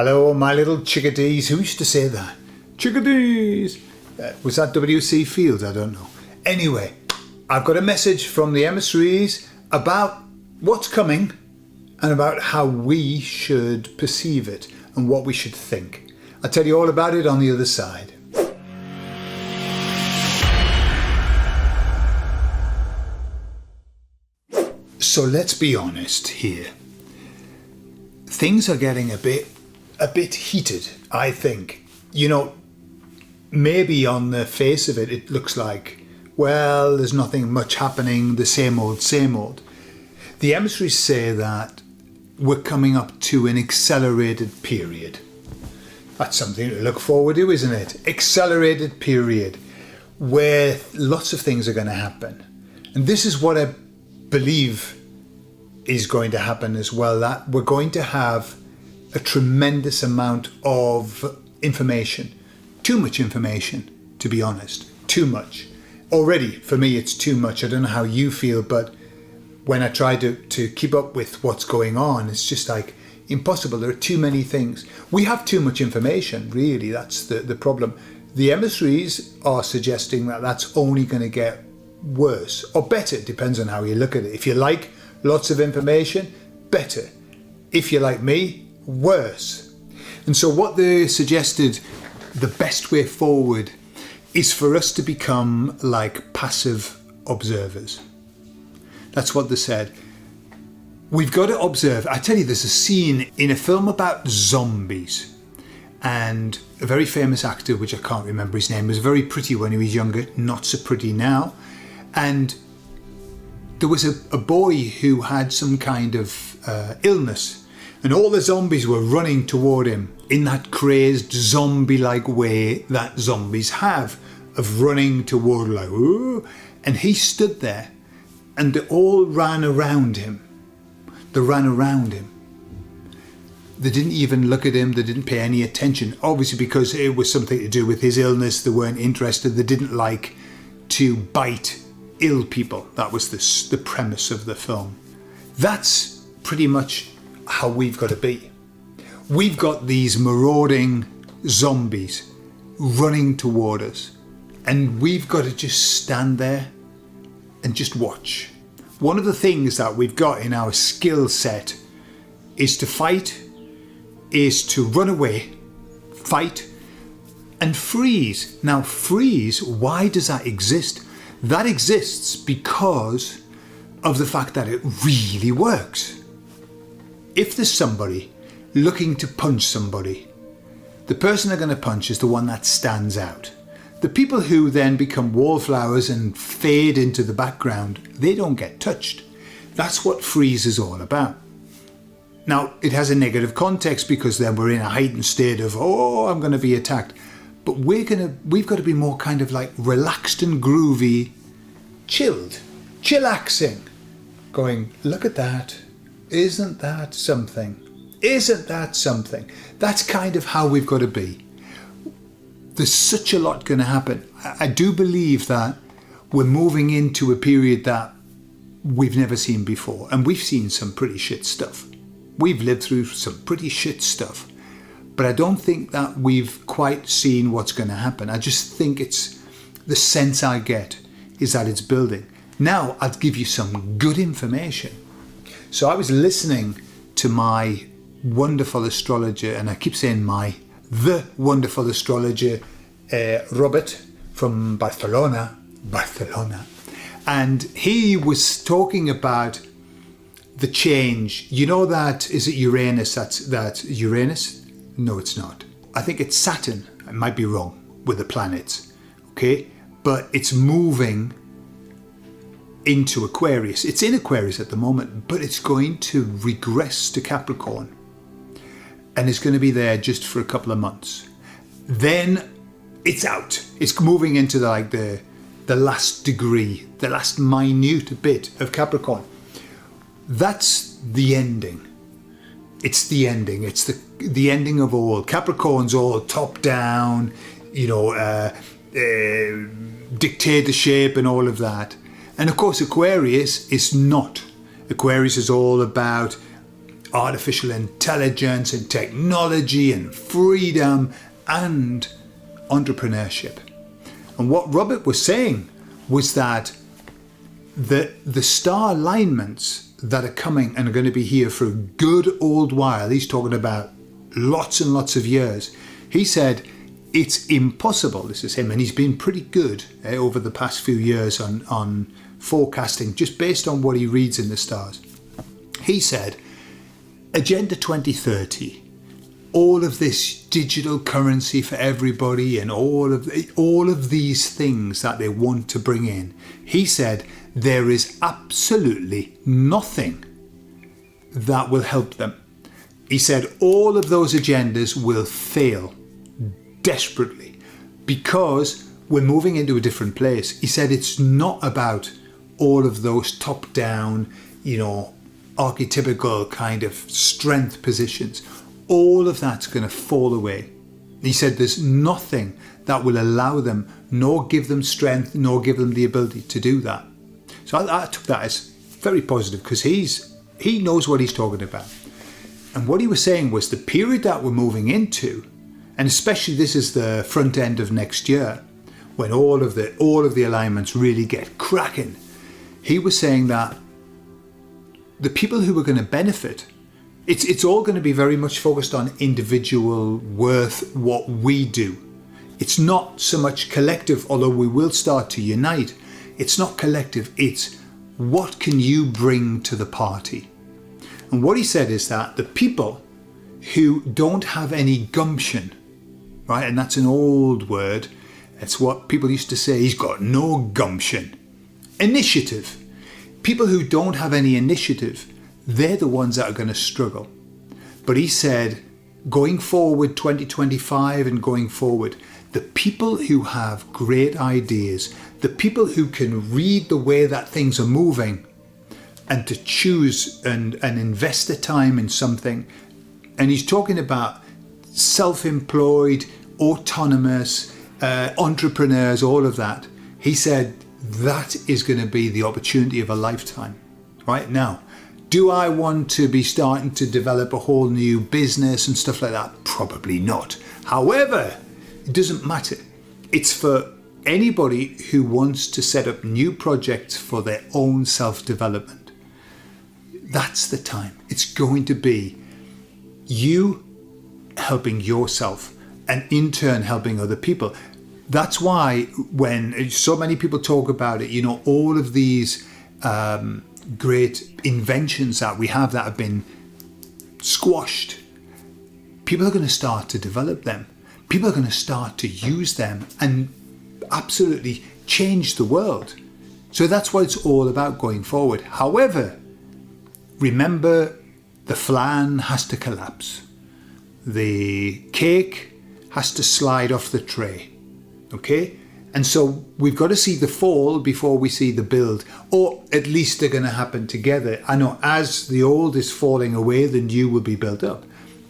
Hello, my little chickadees. Who used to say that? Chickadees! Was that W.C. Fields? I don't know. Anyway, I've got a message from the Emissaries about what's coming and about how we should perceive it and what we should think. I'll tell you all about it on the other side. So let's be honest here. Things are getting a bit heated, I think. You know, maybe on the face of it, it looks like, well, there's nothing much happening, the same old, same old. The emissaries say that we're coming up to an accelerated period. That's something to look forward to, isn't it? Accelerated period where lots of things are going to happen. And this is what I believe is going to happen as well, that we're going to have a tremendous amount of information. Too much information, to be honest. Too much. Already, for me, it's too much. I don't know how you feel, but when I try to keep up with what's going on, it's just like impossible. There are too many things. We have too much information, really. That's the problem. The emissaries are suggesting that that's only going to get worse or better. It depends on how you look at it. If you like lots of information, better. If you're like me, worse. And so what they suggested, the best way forward is for us to become like passive observers. That's what they said. We've got to observe. I tell you, there's a scene in a film about zombies, and a very famous actor, which I can't remember his name, was very pretty when he was younger, not so pretty now. And there was a boy who had some kind of illness, and all the zombies were running toward him in that crazed zombie-like way that zombies have, of running toward like, ooh. And he stood there, and they all ran around him. They ran around him. They didn't even look at him. They didn't pay any attention. Obviously, because it was something to do with his illness. They weren't interested. They didn't like to bite ill people. That was the premise of the film. That's pretty much how we've got to be. We've got these marauding zombies running toward us, and we've got to just stand there and just watch. One of the things that we've got in our skill set is to fight, is to run away, fight, and freeze. Now, freeze, why does that exist? That exists because of the fact that it really works. If there's somebody looking to punch somebody, the person they're going to punch is the one that stands out. The people who then become wallflowers and fade into the background, they don't get touched. That's what freeze is all about. Now, it has a negative context because then we're in a heightened state of, oh, I'm going to be attacked. But we've got to be more kind of like relaxed and groovy, chilled, chillaxing, going, look at that. Isn't that something? Isn't that something? That's kind of how we've got to be. There's such a lot going to happen. I do believe that we're moving into a period that we've never seen before. And we've seen some pretty shit stuff. We've lived through some pretty shit stuff. But I don't think that we've quite seen what's going to happen. I just think it's the sense I get is that it's building. Now, I'll give you some good information. So I was listening to my wonderful astrologer, and I keep saying the wonderful astrologer, Robert from Barcelona. And he was talking about the change. You know that, is it Uranus? That's Uranus? No, it's not. I think it's Saturn. I might be wrong with the planets. Okay? But it's moving into Aquarius. It's in Aquarius at the moment, but it's going to regress to Capricorn. And it's going to be there just for a couple of months. Then it's out. It's moving into the last degree, the last minute bit of Capricorn. That's the ending. It's the ending. It's the ending of all. Capricorn's all top down, dictatorship and all of that. And of course, Aquarius is not. Aquarius is all about artificial intelligence and technology and freedom and entrepreneurship. And what Robert was saying was that the star alignments that are coming and are going to be here for a good old while, he's talking about lots and lots of years. He said it's impossible, this is him, and he's been pretty good over the past few years on forecasting just based on what he reads in the stars. He said, Agenda 2030, all of this digital currency for everybody and all of these things that they want to bring in, he said there is absolutely nothing that will help them. He said all of those agendas will fail desperately because we're moving into a different place. He said it's not about all of those top-down, archetypical kind of strength positions. All of that's going to fall away. He said there's nothing that will allow them, nor give them strength, nor give them the ability to do that. So I took that as very positive because he knows what he's talking about. And what he was saying was the period that we're moving into, and especially this is the front end of next year, when all of the alignments really get cracking. He was saying that the people who are going to benefit, it's all going to be very much focused on individual worth, what we do. It's not so much collective, although we will start to unite. It's not collective, it's what can you bring to the party? And what he said is that the people who don't have any gumption, right, and that's an old word, it's what people used to say, he's got no gumption. Initiative. People who don't have any initiative, they're the ones that are going to struggle. But he said, going forward, 2025 and going forward, the people who have great ideas, the people who can read the way that things are moving and to choose and invest their time in something. And he's talking about self-employed, autonomous, entrepreneurs, all of that. He said that is going to be the opportunity of a lifetime. Right now, do I want to be starting to develop a whole new business and stuff like that? Probably not. However, it doesn't matter. It's for anybody who wants to set up new projects for their own self-development. That's the time. It's going to be you helping yourself and in turn helping other people. That's why when so many people talk about it, all of these great inventions that we have that have been squashed, people are going to start to develop them. People are going to start to use them and absolutely change the world. So that's what it's all about going forward. However, remember, the flan has to collapse. The cake has to slide off the tray. Okay? And so we've got to see the fall before we see the build, or at least they're going to happen together. I know as the old is falling away, the new will be built up.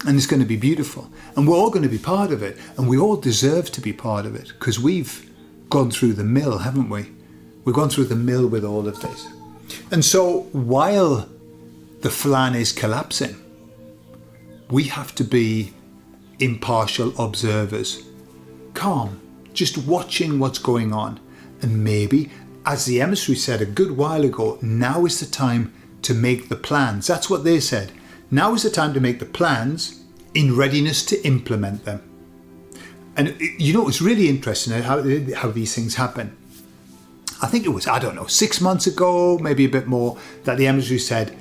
And it's going to be beautiful. And we're all going to be part of it. And we all deserve to be part of it because we've gone through the mill, haven't we? We've gone through the mill with all of this. And so while the flan is collapsing, we have to be impartial observers, calm, just watching what's going on. And maybe, as the emissary said a good while ago, now is the time to make the plans. That's what they said. Now is the time to make the plans in readiness to implement them. And it's really interesting how these things happen. I think it was, 6 months ago, maybe a bit more, that the emissary said,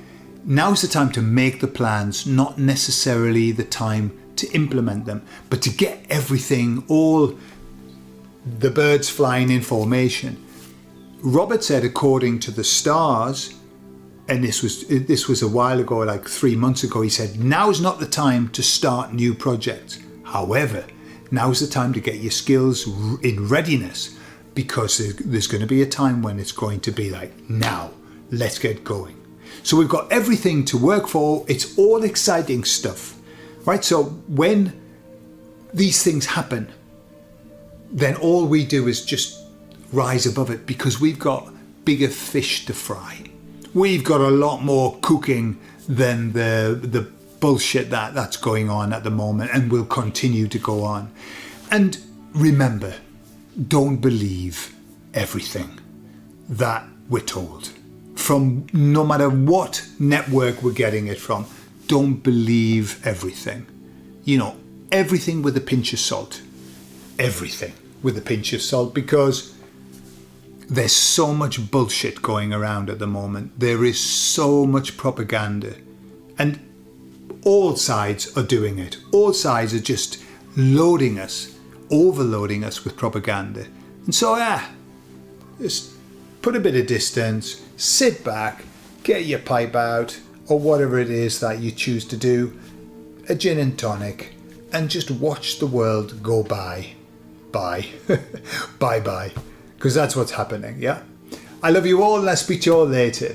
now's the time to make the plans, not necessarily the time to implement them, but to get everything, all the birds flying in formation. Robert said, according to the stars, and this was a while ago, like 3 months ago, he said, now's not the time to start new projects. However, now's the time to get your skills in readiness, because there's going to be a time when it's going to be like, now, let's get going. So we've got everything to work for. It's all exciting stuff, right? So when these things happen, then all we do is just rise above it because we've got bigger fish to fry. We've got a lot more cooking than the bullshit that's going on at the moment and will continue to go on. And remember, don't believe everything that we're told. From no matter what network we're getting it from, don't believe everything. You know, everything with a pinch of salt. Everything with a pinch of salt, because there's so much bullshit going around at the moment. There is so much propaganda. And all sides are doing it. All sides are just loading us, overloading us with propaganda. And so, just put a bit of distance, sit back, get your pipe out, or whatever it is that you choose to do, a gin and tonic, and just watch the world go by. Bye. Bye-bye. Because that's what's happening, yeah? I love you all, and I'll speak to you all later.